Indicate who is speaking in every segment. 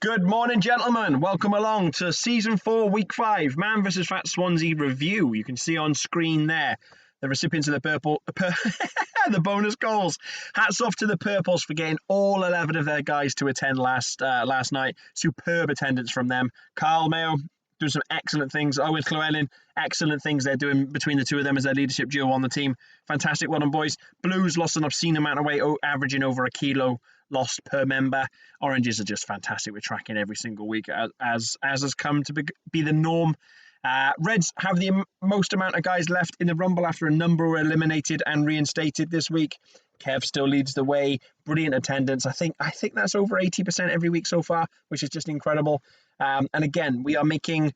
Speaker 1: Good morning, gentlemen. Welcome along to Season 4, Week 5, Man vs. Fat Swansea review. You can see on screen there the recipients of the bonus goals. Hats off to the Purples for getting all 11 of their guys to attend last night. Superb attendance from them. Carl Mayo doing some excellent things. Owen Llewellyn, excellent things they're doing between the two of them as their leadership duo on the team. Fantastic. Well done, boys. Blues lost an obscene amount of weight, averaging over a kilo lost per member. Oranges are just fantastic. We're tracking every single week as has come to be the norm. Reds have the most amount of guys left in the Rumble after a number were eliminated and reinstated this week. Kev still leads the way. Brilliant attendance. I think that's over 80% every week so far, which is just incredible. And again, we are making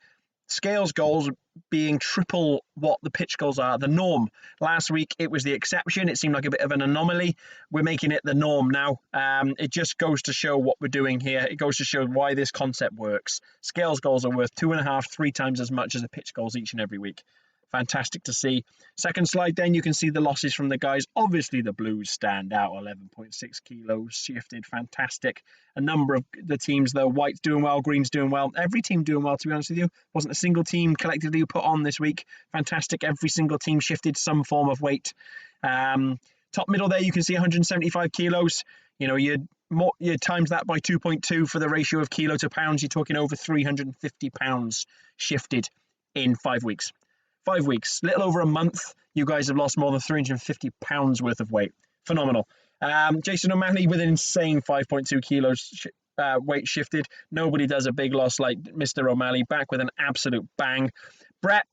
Speaker 1: Scales goals being triple what the pitch goals are, the norm. Last week, it was the exception. It seemed like a bit of an anomaly. We're making it the norm now. It just goes to show what we're doing here. It goes to show why this concept works. Scales goals are worth 2.5, 3 times as much as the pitch goals each and every week. Fantastic to see. Second slide, then you can see the losses from the guys. Obviously, the Blues stand out. 11.6 kilos shifted. Fantastic. A number of the teams, though, White's doing well, Green's doing well. Every team doing well, to be honest with you. Wasn't a single team collectively who put on this week. Fantastic. Every single team shifted some form of weight. Top middle there, you can see 175 kilos. You know, you times that by 2.2 for the ratio of kilo to pounds. You're talking over 350 pounds shifted in 5 weeks. 5 weeks, little over a month, you guys have lost more than 350 pounds worth of weight. Phenomenal. Jason O'Malley with an insane 5.2 kilos weight shifted. Nobody does a big loss like Mr. O'Malley, back with an absolute bang. Brett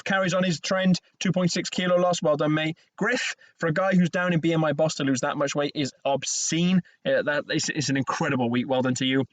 Speaker 1: carries on his trend, 2.6 kilo loss. Well done, mate. Griff, for a guy who's down in BMI Boss to lose that much weight is obscene. It's an incredible week. Well done to you.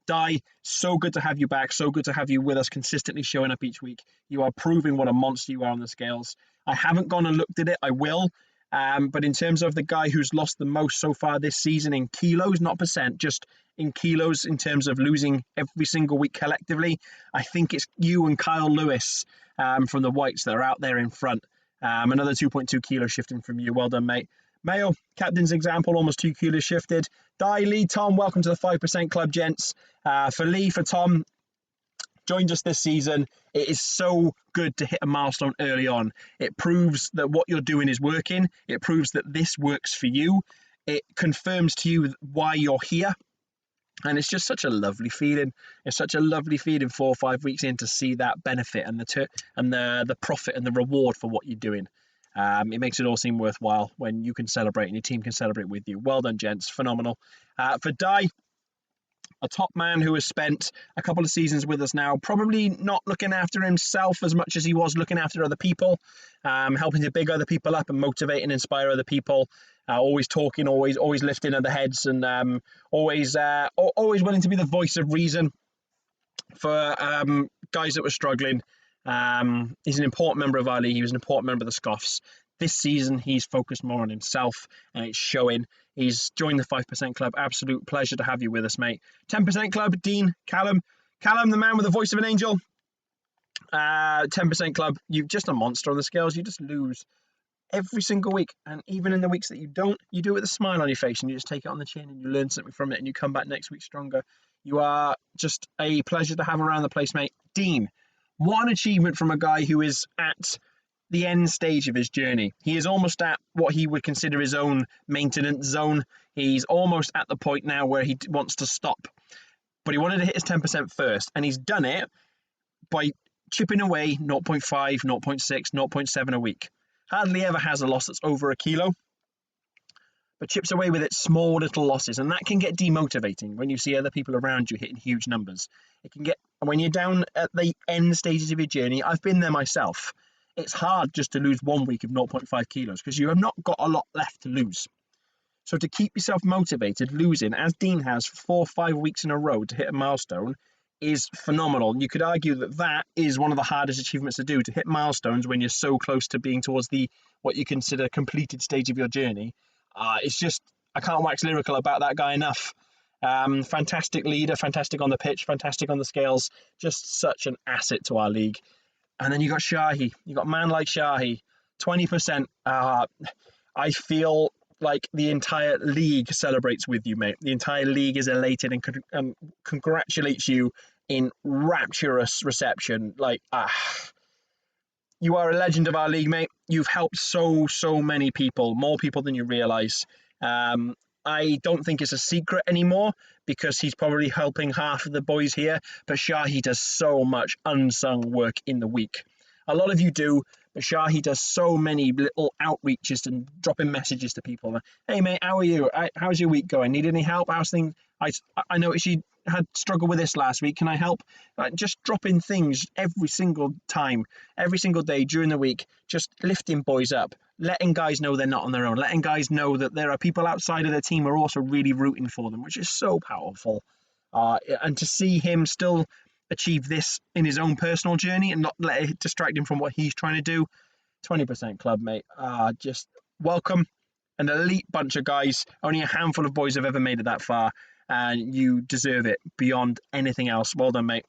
Speaker 1: Di, so good to have you back. So good to have you with us, consistently showing up each week. You are proving what a monster you are on the scales. I haven't gone and looked at it. I will. But in terms of the guy who's lost the most so far this season in kilos, not percent, just in kilos in terms of losing every single week collectively, I think it's you and Kyle Lewis from the Whites that are out there in front. Another 2.2 kilos shifting from you. Well done, mate. Mayo, captain's example, almost 2 kilos shifted. Di, Lee, Tom, welcome to the 5% Club, gents. For Lee, for Tom, joined us this season. It is so good to hit a milestone early on. It proves that what you're doing is working. It proves that this works for you. It confirms to you why you're here. And it's just such a lovely feeling. It's such a lovely feeling 4 or 5 weeks in to see that benefit and the profit and the reward for what you're doing. It makes it all seem worthwhile when you can celebrate and your team can celebrate with you. Well done, gents. Phenomenal. For Di, a top man who has spent a couple of seasons with us now, probably not looking after himself as much as he was looking after other people, helping to big other people up and motivate and inspire other people, always talking, always lifting other heads, and always willing to be the voice of reason for guys that were struggling. He's an important member of our league. He was an important member of the Scoffs. This season, he's focused more on himself, and it's showing. He's joined the 5% Club. Absolute pleasure to have you with us, mate. 10% Club, Dean, Callum. Callum, the man with the voice of an angel. 10% Club, you're just a monster on the scales. You just lose every single week, and even in the weeks that you don't, you do it with a smile on your face, and you just take it on the chin, and you learn something from it, and you come back next week stronger. You are just a pleasure to have around the place, mate. Dean, what an achievement from a guy who is at the end stage of his journey. He is almost at what he would consider his own maintenance zone. He's almost at the point now where he wants to stop. But he wanted to hit his 10% first, and he's done it by chipping away 0.5, 0.6, 0.7 a week. Hardly ever has a loss that's over a kilo, but chips away with it small little losses, and that can get demotivating when you see other people around you hitting huge numbers. It can get, when you're down at the end stages of your journey, I've been there myself. It's hard just to lose 1 week of 0.5 kilos because you have not got a lot left to lose. So to keep yourself motivated, losing, as Dean has, for 4 or 5 weeks in a row to hit a milestone is phenomenal. You could argue that is one of the hardest achievements to do, to hit milestones when you're so close to being towards the what you consider completed stage of your journey. It's just, I can't wax lyrical about that guy enough. Fantastic leader, fantastic on the pitch, fantastic on the scales, just such an asset to our league. And then you got Shahi. You got a man like Shahi, 20%. I feel like the entire league celebrates with you, mate. The entire league is elated and congratulates you in rapturous reception. Like, you are a legend of our league, mate. You've helped so many people, more people than you realise. I don't think it's a secret anymore because he's probably helping half of the boys here. But Shahi does so much unsung work in the week. A lot of you do, but Shahi does so many little outreaches and dropping messages to people. Hey, mate, how are you? How's your week going? Need any help? How's things? I noticed you had struggled with this last week. Can I help? Just dropping things every single time, every single day during the week, just lifting boys up, letting guys know they're not on their own, letting guys know that there are people outside of their team who are also really rooting for them, which is so powerful. And to see him still achieve this in his own personal journey and not let it distract him from what he's trying to do, 20% club, mate. Just welcome. An elite bunch of guys. Only a handful of boys have ever made it that far, and you deserve it beyond anything else. Well done, mate.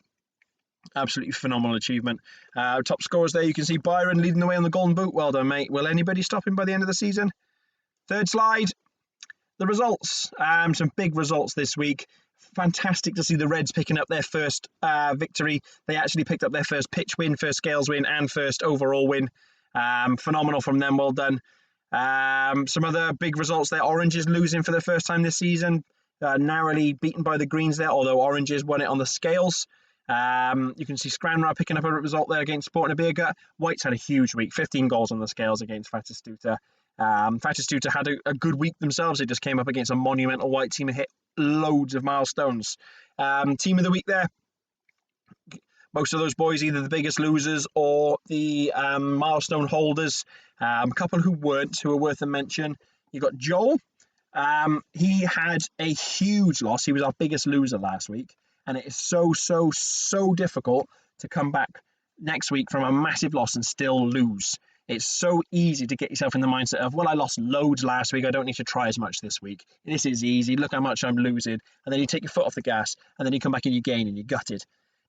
Speaker 1: Absolutely phenomenal achievement. Top scorers there, you can see Byron leading the way on the golden boot. Well done, mate. Will anybody stop him by the end of the season? Third slide. The results. Some big results this week. Fantastic to see the Reds picking up their first victory. They actually picked up their first pitch win, first scales win, and first overall win. Phenomenal from them. Well done. Some other big results there. Oranges losing for the first time this season. Narrowly beaten by the Greens there, although Oranges won it on the scales. You can see Scranmar picking up a result there against Sporting Abirga. White's had a huge week, 15 goals on the scales against Fatistuta. Fatistuta had a good week themselves. They just came up against a monumental White team and hit loads of milestones. Team of the week there. Most of those boys, either the biggest losers or the milestone holders. A couple who weren't, who are worth a mention. You got Joel. He had a huge loss. He was our biggest loser last week. And it is so difficult to come back next week from a massive loss and still lose. It's so easy to get yourself in the mindset of, well, I lost loads last week. I don't need to try as much this week. This is easy. Look how much I'm losing. And then you take your foot off the gas and then you come back and you gain and you're gutted.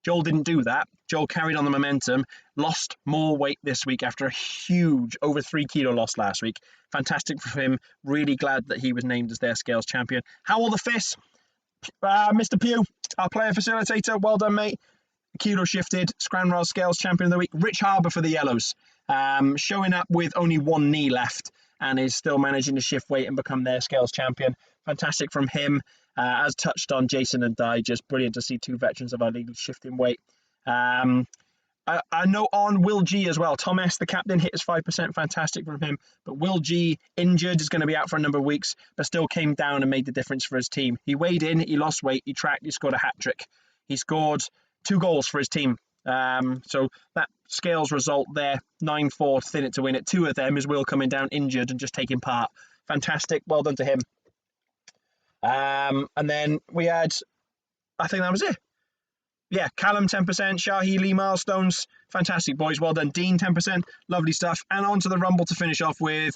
Speaker 1: Joel didn't do that. Joel carried on the momentum, lost more weight this week after a huge over 3 kilo loss last week. Fantastic for him. Really glad that he was named as their scales champion. How the fists? Mr. Pugh, our player facilitator. Well done, mate. Kilo shifted. Scranmar scales champion of the week. Rich Harbour for the Yellows. Showing up with only one knee left and is still managing to shift weight and become their scales champion. Fantastic from him. As touched on, Jason and Di, just brilliant to see two veterans of our league shifting weight. I note on Will G as well. Tom S, the captain, hit his 5%. Fantastic from him. But Will G, injured, is going to be out for a number of weeks, but still came down and made the difference for his team. He weighed in, he lost weight, he tracked, he scored a hat-trick. He scored 2 goals for his team. So that scales result there, 9-4, thin it to win it. 2 of them is Will coming down injured and just taking part. Fantastic. Well done to him. And then we had, I think that was it. Yeah, Callum 10%, Shahi Lee milestones. Fantastic, boys. Well done. Dean 10%. Lovely stuff. And on to the Rumble to finish off with.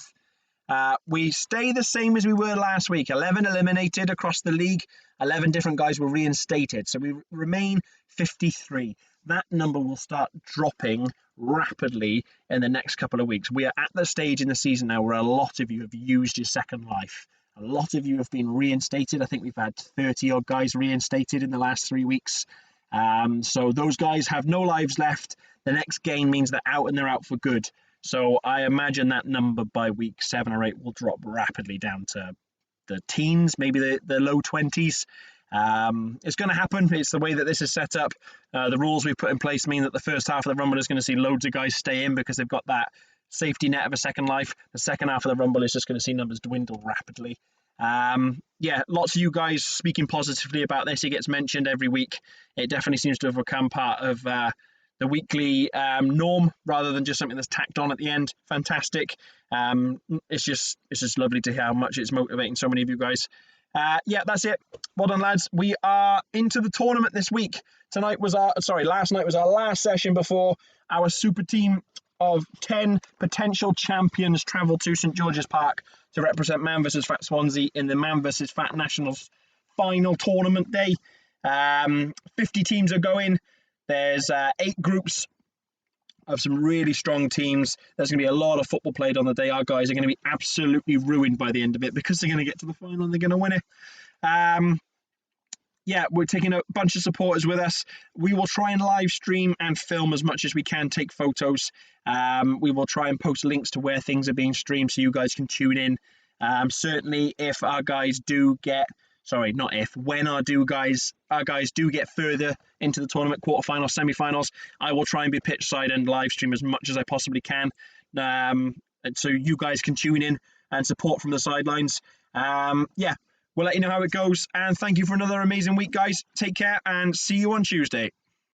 Speaker 1: We stay the same as we were last week. 11 eliminated across the league. 11 different guys were reinstated. So we remain 53. That number will start dropping rapidly in the next couple of weeks. We are at the stage in the season now where a lot of you have used your second life. A lot of you have been reinstated. I think we've had 30 odd guys reinstated in the last 3 weeks. So those guys have no lives left. The next game means they're out and they're out for good. So I imagine that number by week 7 or 8 will drop rapidly down to the teens, maybe the low 20s. It's going to happen. It's the way that this is set up. The rules we've put in place mean that the first half of the Rumble is going to see loads of guys stay in because they've got that safety net of a second life. The second half of the Rumble is just going to see numbers dwindle rapidly. Yeah, lots of you guys speaking positively about this. It gets mentioned every week. It definitely seems to have become part of the weekly norm rather than just something that's tacked on at the end. Fantastic. It's just lovely to hear how much it's motivating so many of you guys. Yeah, that's it. Well done, lads. We are into the tournament this week. Last night was our last session before our super team of 10 potential champions travel to St George's Park to represent Man vs Fat Swansea in the Man vs Fat Nationals final tournament day. 50 teams are going. There's 8 groups of some really strong teams. There's going to be a lot of football played on the day. Our guys are going to be absolutely ruined by the end of it because they're going to get to the final and they're going to win it. Yeah, we're taking a bunch of supporters with us. We will try and live stream and film as much as we can, take photos. We will try and post links to where things are being streamed so you guys can tune in. Certainly, if our guys do get, sorry, not if, when our guys do get further into the tournament, quarterfinals, semi-finals, I will try and be pitch side and live stream as much as I possibly can, so you guys can tune in and support from the sidelines. Yeah, we'll let you know how it goes. And thank you for another amazing week, guys. Take care and see you on Tuesday.